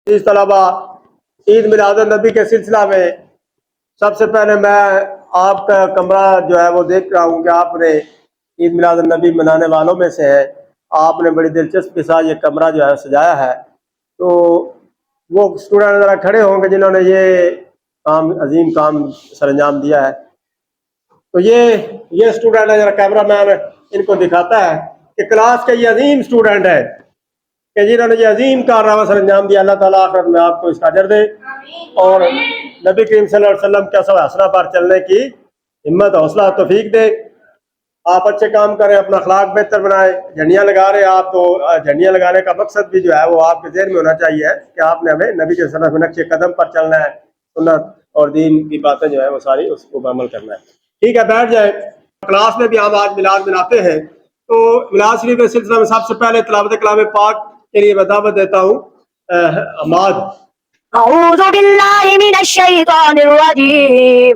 इस तलबा ईद मिलाद नबी के सिलसिला में सबसे पहले मैं आपका कमरा जो है वो देख रहा हूँ कि आपने ईद मिलाद नबी मनाने वालों में से है। आपने बड़ी दिलचस्पी के साथ ये कमरा जो है सजाया है। तो वो स्टूडेंट ज़रा खड़े होंगे जिन्होंने ये काम अजीम काम सरंजाम दिया है। तो ये स्टूडेंट है, जरा कैमरा मैन इनको दिखाता है कि क्लास के ये अजीम स्टूडेंट है कि जिन्होंने ये अजीम कारनामा सर अंजाम दिया। अल्लाह ताला आखिरत में आपको इसका अजर दे और नबी करीम सल्लल्लाहु अलैहि वसल्लम के हसना पर चलने की हिम्मत हौसला तौफीक दे। आप अच्छे काम करें, अपना अखलाक बेहतर बनाए। झंडियाँ लगा रहे हैं आप, तो झंडियाँ लगाने का मकसद भी जो है वो आपके ज़हन में होना चाहिए कि आपने हमें नबी के सल्लल्लाहु अलैहि वसल्लम के कदम पर चलना है, सुन्नत और दीन की बातें जो है वो सारी उसको अमल करना है। ठीक है, बैठ जाए। क्लास में भी हम आज मिलाद मनाते हैं, तो मिलाद शरीफ के सिलसिले में सबसे पहले तिलावत कलाम पाक के लिए मैं दावत देता हूँ हमाद। अऊज़ु बिल्लाहि मिनश शैतानिर रजीम,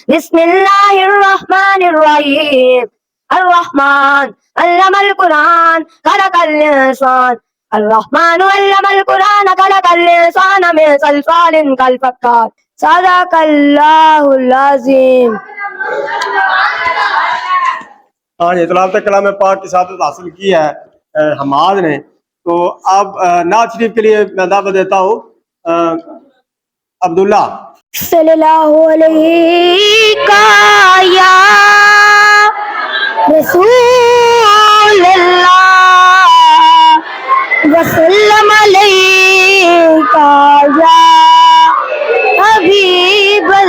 बिस्मिल्लाहिर रहमानिर रहीम। अर्रहमान अल्लमल कुरान खलकल इंसान, अर्रहमान अल्लमल कुरान खलकल इंसान मिन सल्सालिन कल फक्कार, सदकल्लाहुल अज़ीम। हाँ जी, तिलावत कलाम पाक की सादत हासिल की है हमाद ने। तो अब नात शरीफ के लिए मैं दावत देता हूँ अब्दुल्ला। सल्लल्लाहु अलैहि या रसूलल्लाह वसल्लम अलैका या हबीबल्लाह।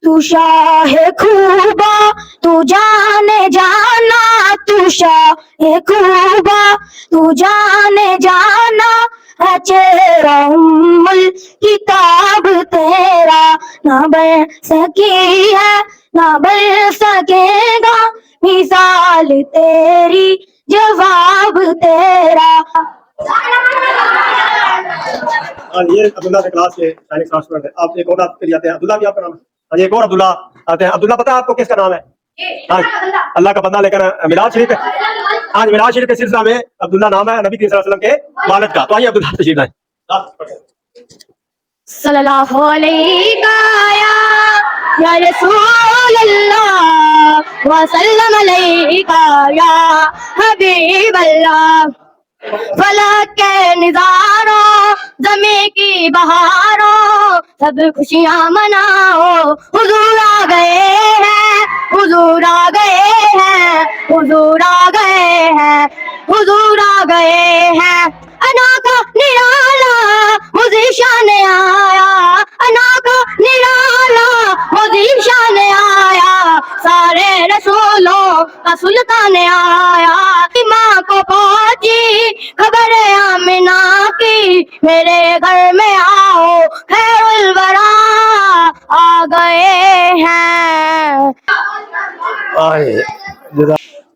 तू शाह खूबा तू जाने जाना, तू शाह खूबा तू जाने जाना, है चेहरा उम्मुल किताब तेरा, ना बन सकी है ना बन सकेगा मिसाल तेरी जवाब तेरा। हाँ, ये अब्दुल्ला के क्लास के साइंस क्लास स्टूडेंट है। आप एक और आपके लिए आते हैं, अब्दुल्ला भी आपका नाम है? हाँ जी, एक और अब्दुल्ला आते हैं। अब्दुल्ला पता है आपको किसका नाम है? हाँ, अल्लाह का बंदा। लेकर मिलाद शरीफ हाँ जी, मिलाद शरीफ के सिलसिला में अब्दुल्ला नाम है नबी करीम सल्लल्लाहु अलैहि वसल्लम के वालिद का। तो आइए अब्दुल्ला तशरीफ लाएं। सल्लल्लाहु अलैहि या रसूलल्लाह वसल्लम अलैका या हबीबल्लाह। फलक के निज़ारों ज़मीं की बहारों सब खुशियाँ मनाओ, हुजूर आ गए हैं, हुजूर आ गए हैं, हुजूर आ गए हैं, हुजूर आ गए हैं। अना का निराला मुझे शान आया, अना का निराला मुझे शान आया, सारे रसूलों का सुल्तान आया। माँ को पहुंची खबर आमिना की, मेरे घर में आओ खैरुल वरा आ गए हैं।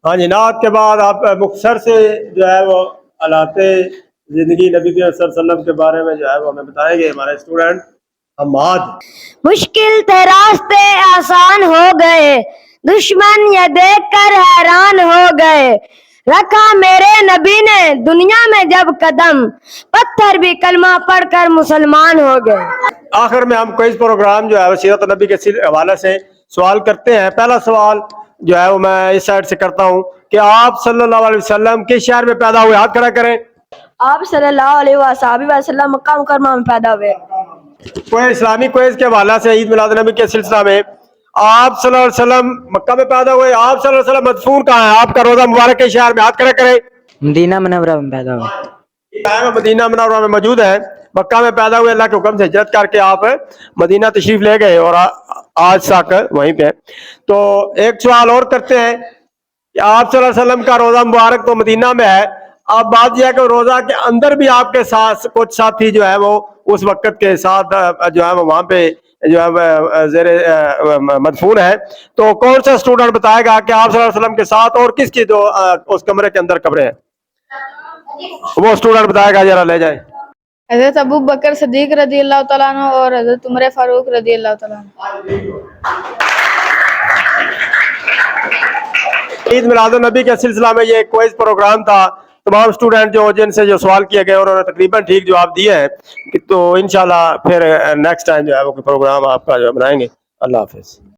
हाँ जी, नात के बाद आप मुख्तसर से जो है वो हालाते जिंदगी नबी के वसल्लम के बारे में जो है वो हमें बताएंगे हमारे स्टूडेंट हमाद। मुश्किल थे रास्ते आसान हो गए, दुश्मन ये देखकर हैरान हो गए, रखा मेरे नबी ने दुनिया में जब कदम, पत्थर भी कलमा पढ़कर मुसलमान हो गए। आखिर में हम क्विज प्रोग्राम जो है वो सीरत नबी के हवाले से सवाल करते हैं। पहला सवाल जो है वो मैं इस साइड से करता हूँ कि आप सल्लल्लाहु अलैहि वसल्लम किस शहर में पैदा हुए? हाथ खड़ा करें। आप सल्लल्लाहु अलैहि वसल्लम मक्का मुकर्रमा में पैदा हुए। कोई इस्लामी क्विज के हवाले से ईद मिलाद नबी के सिलसिला में आप सल्लल्लाहु अलैहि वसल्लम मक्का में पैदा हुए, आप सल्लल्लाहु अलैहि वसल्लम मदफून कहाँ है? आपका रोजा मुबारक के शहर में, हाथ खड़ा करें। मदीना मुनव्वरा में पैदा हुए। मदीना मुनव्वरा में मौजूद है। मक्का में पैदा हुए, अल्लाह के हुक्म से हिजरत करके आप मदीना तशरीफ ले गए और आज तक वहीं पे। तो एक सवाल और करते हैं कि आप सल्लल्लाहु अलैहि वसल्लम का रोजा मुबारक तो मदीना में है, अब बात यह है कि रोजा के अंदर भी आपके साथ कुछ साथी जो है वो उस वक्त के साथ जो है वो वहाँ पे जो है ज़ेरे मदफून है। तो कौन सा स्टूडेंट बताएगा कि आप सल्लल्लाहु अलैहि वसल्लम के साथ और किसकी जो उस कमरे के अंदर कब्रें हैं? वो स्टूडेंट बताएगा, जरा ले जाए। हज़रत अबू बकर सिद्दीक रज़ी अल्लाह तआला अन्हु और हज़रत उमर फारूक रज़ी अल्लाह तआला अन्हु। ईद मिलाद नबी के सिलसिला में ये क्विज प्रोग्राम था। تمام اسٹوڈنٹ جن سے جو سوال کیے گئے انہوں نے تقریباً ٹھیک جواب دیے ہیں، تو انشاءاللہ پھر نیکسٹ ٹائم جو ہے وہ پروگرام آپ کا جو بنائیں گے. اللہ حافظ.